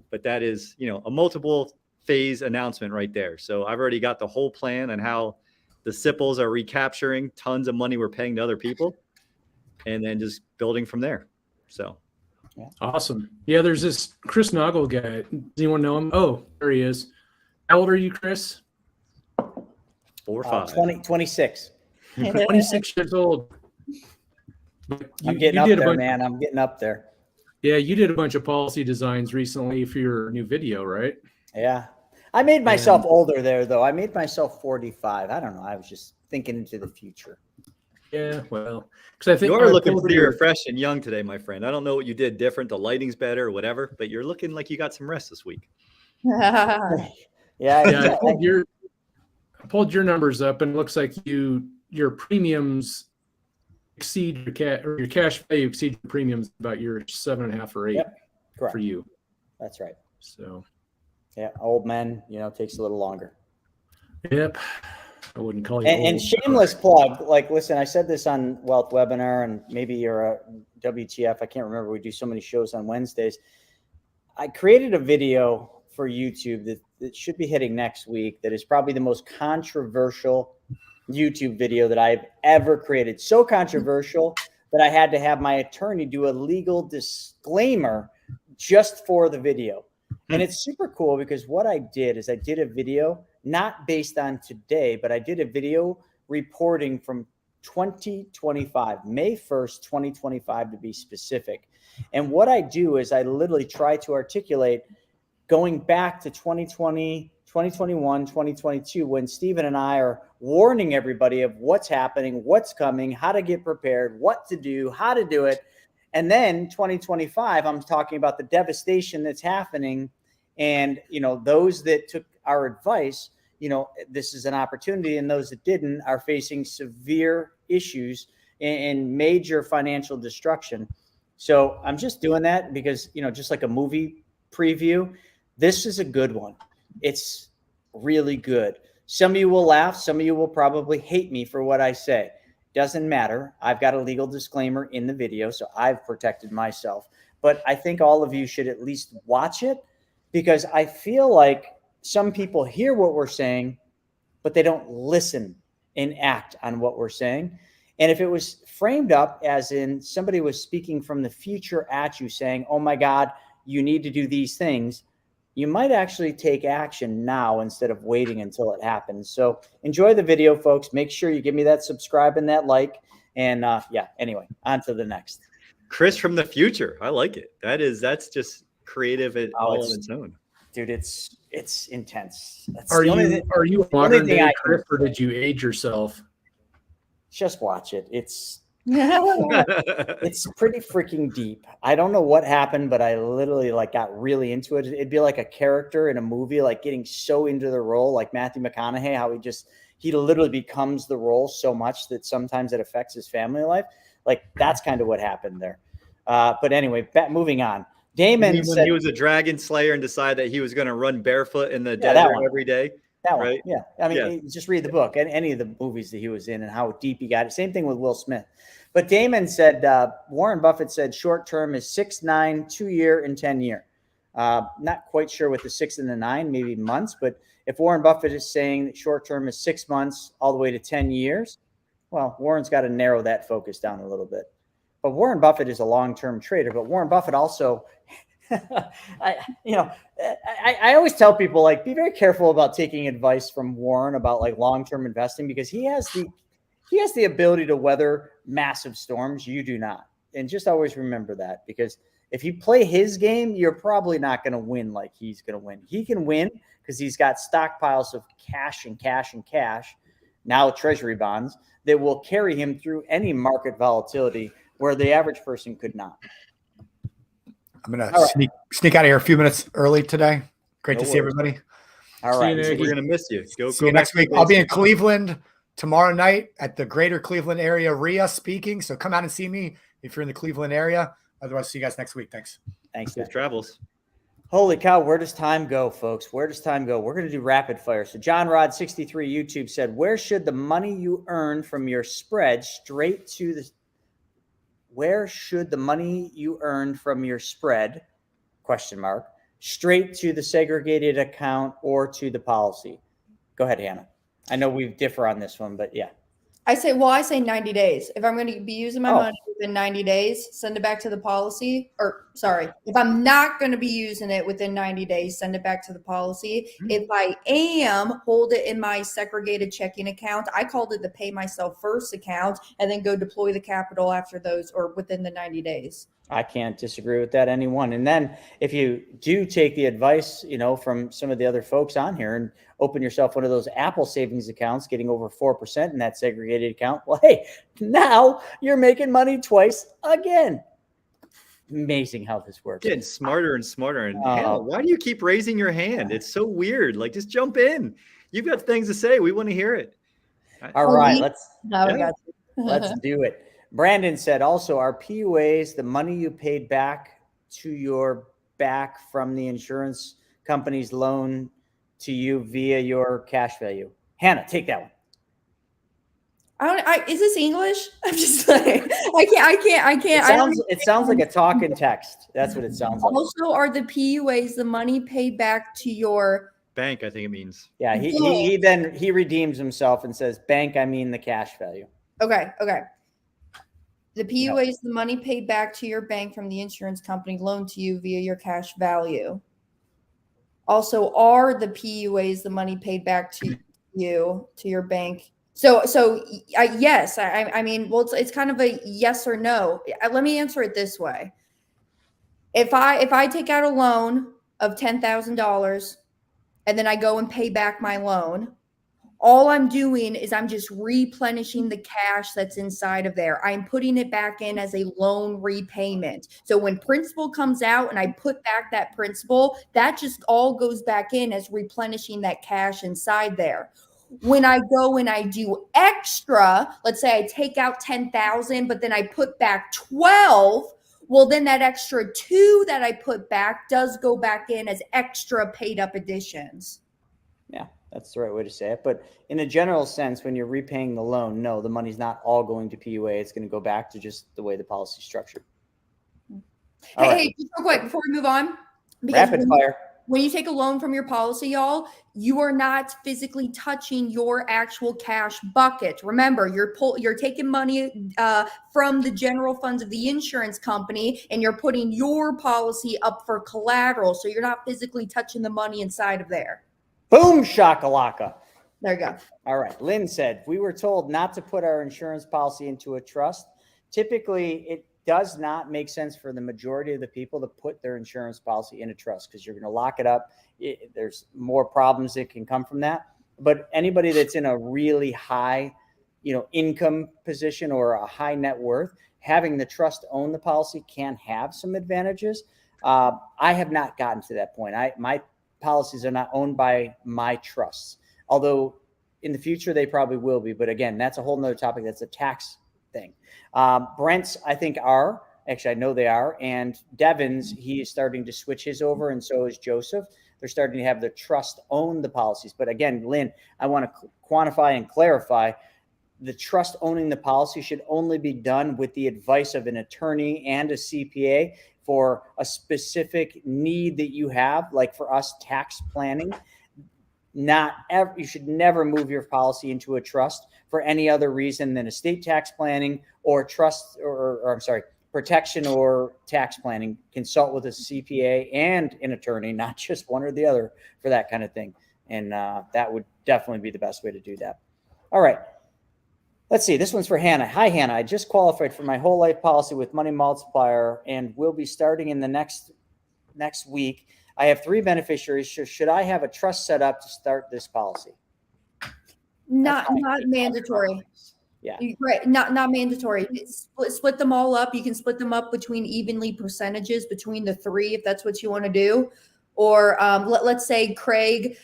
But that is, a multiple phase announcement right there. So I've already got the whole plan and how the SIPLs are recapturing tons of money we're paying to other people and then just building from there. So. Yeah. Awesome. Yeah, there's this Chris Naugle guy. Does anyone know him? Oh, there he is. How old are you, Chris? 4 or 5. 26. 26 years old. But I'm getting up there, man. I'm getting up there. Yeah, you did a bunch of policy designs recently for your new video, right? Yeah. I made myself older there, though. I made myself 45. I don't know. I was just thinking into the future. Yeah, well, because I think You are looking pretty refreshed and young today, my friend. I don't know what you did different. The lighting's better or whatever, but you're looking like you got some rest this week. Yeah. I pulled your numbers up, and it looks like your premiums exceed your cash value exceeds your premiums about your 7.5 or 8 Correct. for you. That's right. So yeah, old men, takes a little longer. Yep. I wouldn't call you and shameless plug. Like, listen, I said this on Wealth Webinar, and maybe you're a WTF. I can't remember. We do so many shows on Wednesdays. I created a video for YouTube that should be hitting next week. That is probably the most controversial YouTube video that I've ever created. So controversial that I had to have my attorney do a legal disclaimer just for the video. And it's super cool because what I did is I did a video not based on today, but I did a video reporting from 2025, May 1st, 2025 to be specific. And what I do is I literally try to articulate going back to 2020, 2021, 2022, when Stephen and I are warning everybody of what's happening, what's coming, how to get prepared, what to do, how to do it. And then 2025, I'm talking about the devastation that's happening. And, those that took our advice, this is an opportunity, and those that didn't are facing severe issues and major financial destruction. So I'm just doing that because, just like a movie preview, this is a good one. It's really good. Some of you will laugh. Some of you will probably hate me for what I say. Doesn't matter. I've got a legal disclaimer in the video, so I've protected myself. But I think all of you should at least watch it, because I feel like some people hear what we're saying, but they don't listen and act on what we're saying. And if it was framed up as in somebody was speaking from the future at you saying, oh my God, you need to do these things, you might actually take action now instead of waiting until it happens. So enjoy the video, folks. Make sure you give me that subscribe and that like. And anyway, on to the next. Chris from the future. I like it. That's just creative all on its own. Dude, it's intense. That's are you modern day Chris, or did you age yourself? Just watch it. It's pretty freaking deep. I don't know what happened, but I literally got really into it. It'd be like a character in a movie, like getting so into the role, like Matthew McConaughey, how he literally becomes the role so much that sometimes it affects his family life. Like, that's kind of what happened there. But anyway, moving on. Damon said he was a dragon slayer and decided that he was going to run barefoot in the desert every day. That one, right? Yeah. I mean, just read the book and any of the movies that he was in and how deep he got it. Same thing with Will Smith. But Damon said, Warren Buffett said short term is 6, 9, 2 year, and 10 year. Not quite sure with the 6 and the 9, maybe months. But if Warren Buffett is saying that short term is 6 months all the way to 10 years, well, Warren's got to narrow that focus down a little bit. But Warren Buffett is a long-term trader. But Warren Buffett also, I always tell people, be very careful about taking advice from Warren about long-term investing, because he has the ability to weather massive storms. You do not. And just always remember that, because if you play his game, you're probably not going to win like he's going to win. He can win because he's got stockpiles of cash and cash and cash, now treasury bonds, that will carry him through any market volatility where the average person could not. I'm going to sneak out of here a few minutes early today. Great to see everybody. All right. We're going to miss you. See you next week. I'll be in Cleveland tomorrow night at the Greater Cleveland area RIA speaking. So come out and see me if you're in the Cleveland area. Otherwise, see you guys next week. Thanks. Safe travels. Holy cow. Where does time go, folks? Where does time go? We're going to do rapid fire. So John Rod 63 YouTube said, where should the money you earn from your spread straight to the straight to the segregated account or to the policy? Go ahead, Hannah. I know we differ on this one, but yeah. I say 90 days. If I'm going to be using my money within 90 days, send it back to the policy, or if I'm not going to be using it within 90 days, send it back to the policy. If I am, hold it in my segregated checking account. I called it the pay myself first account, and then go deploy the capital after those or within the 90 days. I can't disagree with that, anyone. And then if you do take the advice, from some of the other folks on here and open yourself one of those Apple savings accounts, getting over 4% in that segregated account, well, hey, now you're making money twice again. Amazing how this works. Getting smarter and smarter. And Hannah, why do you keep raising your hand? It's so weird. Like, just jump in. You've got things to say. We want to hear it. All right, let's do it. Brandon said also, are PUAs the money you paid back to your back from the insurance company's loan to you via your cash value? Hannah, take that one. Is this English? I'm just like, I can't. It sounds like a talk and text. That's what it sounds like. Also, are the PUAs the money paid back to your bank? I think it means. Yeah, he redeems himself and says, bank, I mean the cash value. Okay. The PUA is the money paid back to your bank from the insurance company loaned to you via your cash value. Also, are the PUAs the money paid back to you, to your bank? So yes, I mean, well, it's kind of a yes or no. Let me answer it this way. If I take out a loan of $10,000 and then I go and pay back my loan, all I'm doing is I'm just replenishing the cash that's inside of there. I'm putting it back in as a loan repayment. So when principal comes out and I put back that principal, that just all goes back in as replenishing that cash inside there. When I go and I do extra, let's say I take out 10,000, but then I put back 12, well, then that extra 2 that I put back does go back in as extra paid up additions. Yeah, that's the right way to say it. But in a general sense, when you're repaying the loan, no, the money's not all going to PUA. It's going to go back to just the way the policy is structured. Hey, just real quick before we move on. Rapid fire. When you take a loan from your policy, y'all, you are not physically touching your actual cash bucket. Remember, you're taking money from the general funds of the insurance company, and you're putting your policy up for collateral. So you're not physically touching the money inside of there. Boom, shakalaka. There you go. All right. Lynn said, we were told not to put our insurance policy into a trust. Typically, it does not make sense for the majority of the people to put their insurance policy in a trust because you're going to lock it up. There's more problems that can come from that. But anybody that's in a really high, income position or a high net worth, having the trust own the policy can have some advantages. I have not gotten to that point. My policies are not owned by my trusts, although in the future they probably will be. But again, that's a whole nother topic. That's a tax thing. Brent's, I think, are actually, I know they are. And Devin's, he is starting to switch his over, and so is Joseph. They're starting to have the trust own the policies. But again, Lynn, I want to quantify and clarify, the trust owning the policy should only be done with the advice of an attorney and a CPA for a specific need that you have, like for us, tax planning. You should never move your policy into a trust for any other reason than estate tax planning or trust protection or tax planning. Consult with a CPA and an attorney, not just one or the other, for that kind of thing. And that would definitely be the best way to do that. All right. Let's see. This one's for Hannah. Hi, Hannah. I just qualified for my whole life policy with Money Multiplier and will be starting in the next week. I have 3 beneficiaries. Should I have a trust set up to start this policy? Not mandatory. Yeah. Right. Not mandatory. Split them all up. You can split them up between evenly percentages between the 3 if that's what you want to do. Or let's say Craig,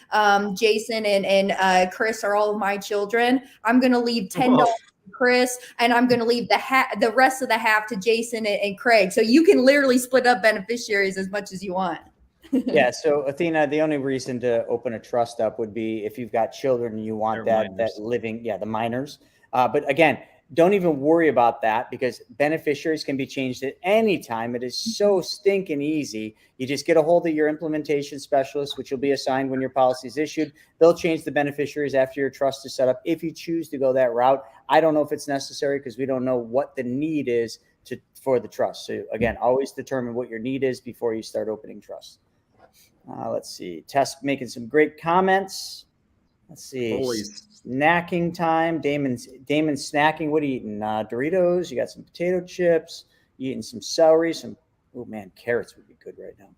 Jason, and Chris are all of my children. I'm going to leave $10 to Chris, and I'm going to leave the rest of the half to Jason and Craig. So you can literally split up beneficiaries as much as you want. Yeah. So Athena, the only reason to open a trust up would be if you've got children and you want that living, the minors. But again, don't even worry about that because beneficiaries can be changed at any time. It is so stinking easy. You just get a hold of your implementation specialist, which will be assigned when your policy is issued. They'll change the beneficiaries after your trust is set up if you choose to go that route. I don't know if it's necessary because we don't know what the need is for the trust. So again, always determine what your need is before you start opening trusts. Let's see. Tess making some great comments. Let's see. Always. Snacking time. Damon's snacking. What are you eating? Doritos. You got some potato chips. You eating some celery. Oh man, carrots would be good right now.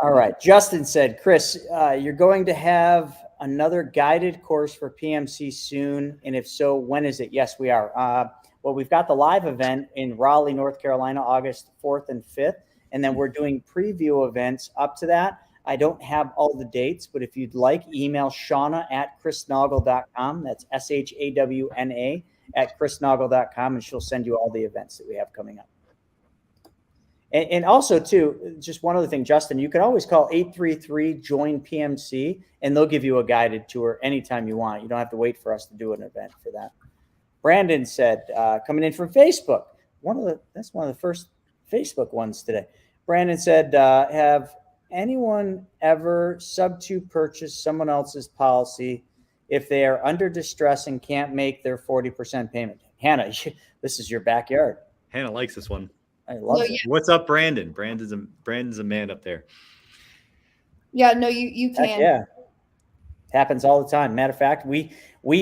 All right. Justin said, Chris, you're going to have another guided course for PMC soon. And if so, when is it? Yes, we are. Well, we've got the live event in Raleigh, North Carolina, August 4th and 5th. And then we're doing preview events up to that. I don't have all the dates, but if you'd like, email Shauna at chrisnaugle.com. That's SHAWNA at chrisnaugle.com, and she'll send you all the events that we have coming up. And also, too, just one other thing, Justin, you can always call 833-JOIN-PMC, and they'll give you a guided tour anytime you want. You don't have to wait for us to do an event for that. Brandon said, coming in from Facebook, that's one of the first Facebook ones today. Brandon said, have anyone ever sub-to purchase someone else's policy if they are under distress and can't make their 40% payment? Hannah, this is your backyard. Hannah likes this one. I love it. What's up, Brandon? Brandon's a man up there. Yeah, no, you can. Yeah. It happens all the time. Matter of fact, we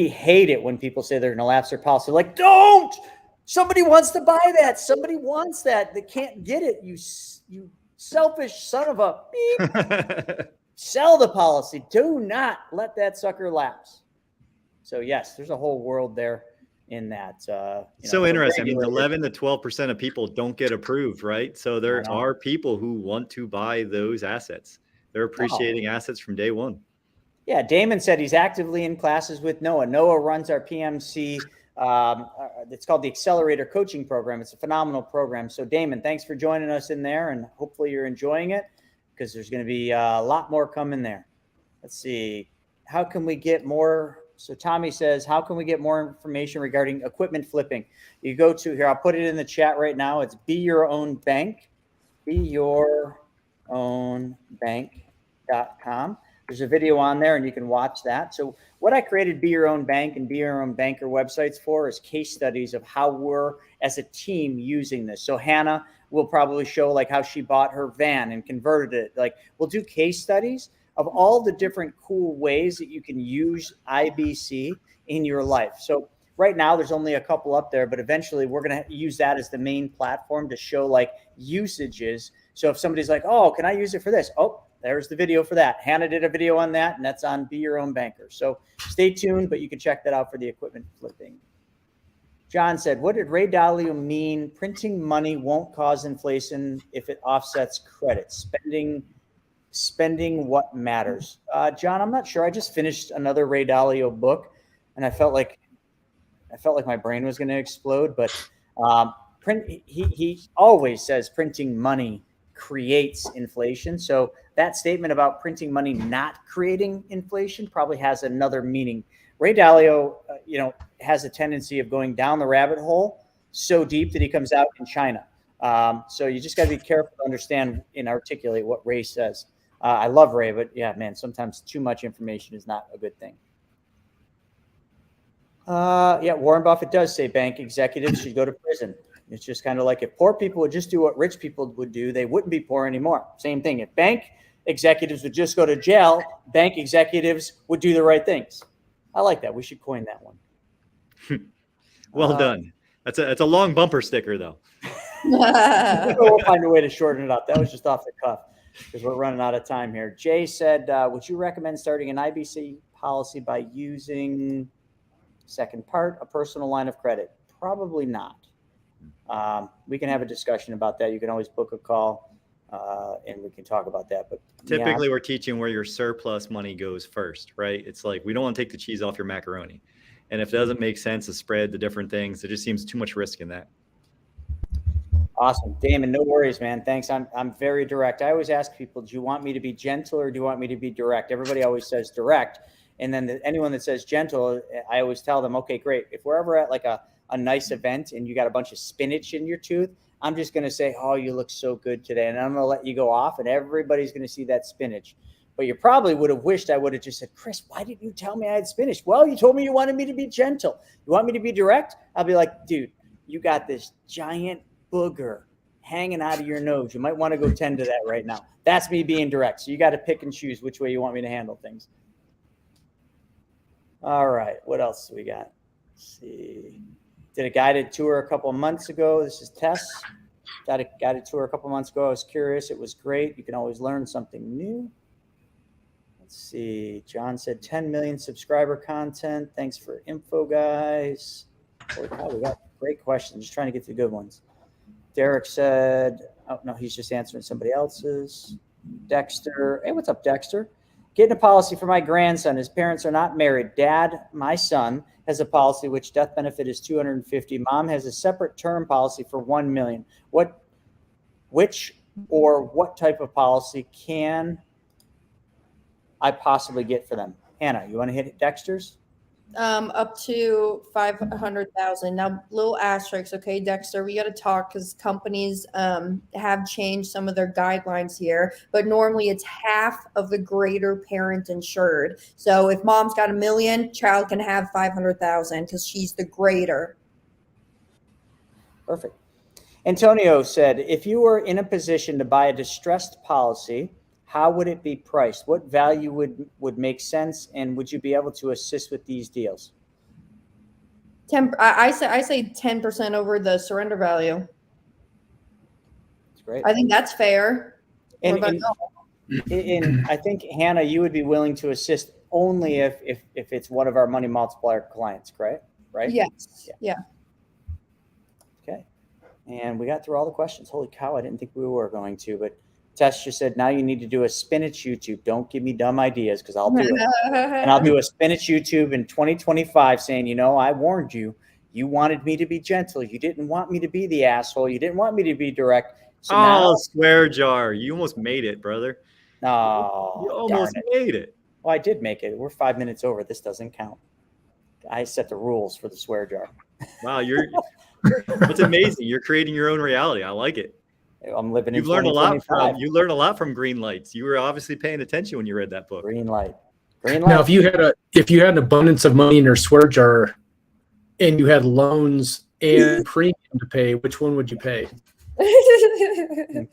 hate it when people say they're going to lapse their policy. Like, don't! Somebody wants to buy that. Somebody wants that. They can't get it. You selfish son of a beep. Sell the policy. Do not let that sucker lapse. So yes, there's a whole world there in that. So interesting. I mean, 11 to 12% of people don't get approved, right? So there are people who want to buy those assets. They're appreciating assets from day one. Yeah, Damon said he's actively in classes with Noah. Noah runs our PMC. It's called the Accelerator Coaching Program. It's a phenomenal program. So Damon, thanks for joining us in there, and hopefully you're enjoying it, because there's going to be a lot more coming there. Let's see. How can we get more? So Tommy says, how can we get more information regarding equipment flipping? You go to here. I'll put it in the chat right now. It's Be Your Own Bank, BeYourOwnBank.com. There's a video on there, and you can watch that. So what I created Be Your Own Bank and Be Your Own Banker websites for is case studies of how we're, as a team, using this. So Hannah will probably show like how she bought her van and converted it. Like, we'll do case studies of all the different cool ways that you can use IBC in your life. So right now there's only a couple up there, but eventually we're going to use that as the main platform to show like usages. So if somebody's like, oh, can I use it for this? Oh, there's the video for that. Hannah did a video on that, and that's on Be Your Own Banker. So stay tuned, but you can check that out for the equipment flipping. John said, what did Ray Dalio mean? Printing money won't cause inflation if it offsets credit. Spending what matters. John, I'm not sure. I just finished another Ray Dalio book, and I felt like my brain was going to explode. But he always says printing money creates inflation. So that statement about printing money not creating inflation probably has another meaning. Ray Dalio, has a tendency of going down the rabbit hole so deep that he comes out in China. So you just got to be careful to understand and articulate what Ray says. I love Ray, but yeah, man, sometimes too much information is not a good thing. Warren Buffett does say bank executives should go to prison. It's just kind of like if poor people would just do what rich people would do, they wouldn't be poor anymore. Same thing. If bank executives would just go to jail, bank executives would do the right things. I like that. We should coin that one. Well done. That's a long bumper sticker, though. We'll find a way to shorten it up. That was just off the cuff because we're running out of time here. Jay said, would you recommend starting an IBC policy by using, second part, a personal line of credit? Probably not. We can have a discussion about that. You can always book a call and we can talk about that. But typically we're teaching where your surplus money goes first, right? It's like, we don't want to take the cheese off your macaroni. And if it doesn't make sense to spread the different things, it just seems too much risk in that. Awesome. Damon, no worries, man. Thanks. I'm very direct. I always ask people, do you want me to be gentle or do you want me to be direct? Everybody always says direct. And then anyone that says gentle, I always tell them, okay, great. If we're ever at like a nice event and you got a bunch of spinach in your tooth, I'm just going to say, oh, you look so good today. And I'm going to let you go off and everybody's going to see that spinach. But you probably would have wished I would have just said, Chris, why didn't you tell me I had spinach? Well, you told me you wanted me to be gentle. You want me to be direct? I'll be like, dude, you got this giant booger hanging out of your nose. You might want to go tend to that right now. That's me being direct. So you got to pick and choose which way you want me to handle things. All right. What else do we got? Let's see. Did a guided tour a couple of months ago. This is Tess. Got a guided tour a couple of months ago. I was curious. It was great. You can always learn something new. Let's see. John said 10 million subscriber content. Thanks for info, guys. Holy cow, we got great questions. Just trying to get to the good ones. Derek said, oh, no, he's just answering somebody else's. Dexter. Hey, what's up, Dexter? Getting a policy for my grandson. His parents are not married. Dad, my son, has a policy which death benefit is $250,000. Mom has a separate term policy for $1 million. Which or what type of policy can I possibly get for them? Hannah, you want to hit Dexter's? Up to 500,000. Now, little asterisks, okay, Dexter, we got to talk because companies have changed some of their guidelines here, but normally it's half of the greater parent insured. So if mom's got $1 million, child can have 500,000 because she's the greater. Perfect. Antonio said, if you were in a position to buy a distressed policy, how would it be priced? What value would make sense? And would you be able to assist with these deals? I say 10% over the surrender value. That's great. I think that's fair. And I think, Hannah, you would be willing to assist only if it's one of our Money Multiplier clients, correct? Right? Yes. Yeah. Okay. And we got through all the questions. Holy cow, I didn't think we were going to, but Tess just said, now you need to do a spinach YouTube. Don't give me dumb ideas because I'll do it. And I'll do a spinach YouTube in 2025 saying, I warned you. You wanted me to be gentle. You didn't want me to be the asshole. You didn't want me to be direct. So now, swear jar. You almost made it, brother. No, you almost made it. Well, I did make it. We're 5 minutes over. This doesn't count. I set the rules for the swear jar. Wow, it's amazing. You're creating your own reality. I like it. I'm living. You've learned a lot from green lights. You were obviously paying attention when you read that book. Green light. Now, if you had an abundance of money in your swear jar, and you had loans and premium to pay, which one would you pay?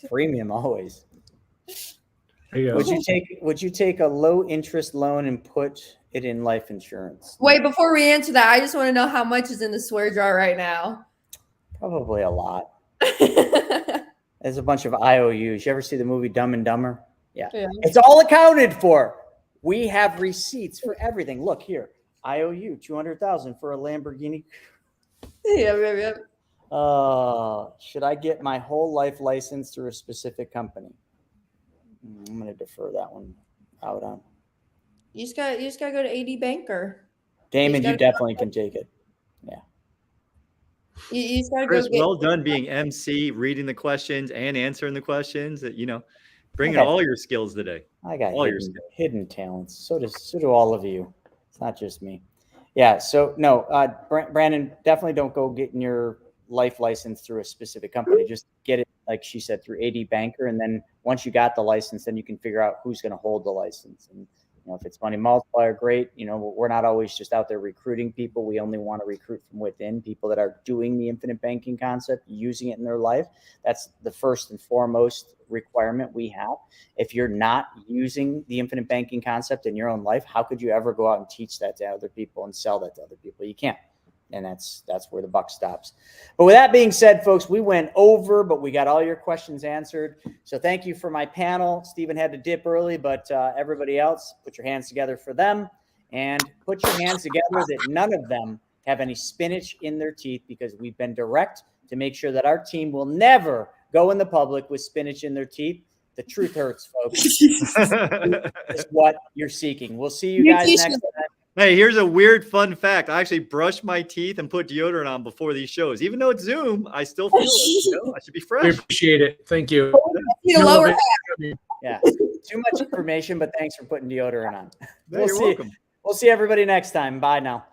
Premium always. There you go. Would you take a low interest loan and put it in life insurance? Wait, before we answer that, I just want to know how much is in the swear jar right now. Probably a lot. There's a bunch of IOUs. You ever see the movie Dumb and Dumber? Yeah. It's all accounted for. We have receipts for everything. Look here. IOU, $200,000 for a Lamborghini. Yeah. Should I get my whole life license through a specific company? I'm going to defer that one out on. You just got to go to AD Banker. Damon, you definitely can take it. Yeah. You just gotta Chris, go well done being MC, reading the questions and answering the questions. Bringing all your skills today. I got all your hidden talents. So do all of you. It's not just me. Yeah. So no, Brandon, definitely don't go getting your life license through a specific company. Just get it, like she said, through AD Banker, and then once you got the license, then you can figure out who's going to hold the license. And if it's Money Multiplier, great. We're not always just out there recruiting people. We only want to recruit from within, people that are doing the infinite banking concept, using it in their life. That's the first and foremost requirement we have. If you're not using the infinite banking concept in your own life, how could you ever go out and teach that to other people and sell that to other people? You can't. And that's where the buck stops. But with that being said, folks, we went over, but we got all your questions answered. So thank you for my panel. Stephen had to dip early, but everybody else, put your hands together for them, and put your hands together that none of them have any spinach in their teeth, because we've been direct to make sure that our team will never go in the public with spinach in their teeth. The truth hurts, folks. It's what you're seeking. We'll see you guys next time. Hey, here's a weird fun fact. I actually brush my teeth and put deodorant on before these shows. Even though it's Zoom, I still feel it. I should be fresh. We appreciate it. Thank you. Yeah. Too much information, but thanks for putting deodorant on. You're welcome. We'll see everybody next time. Bye now.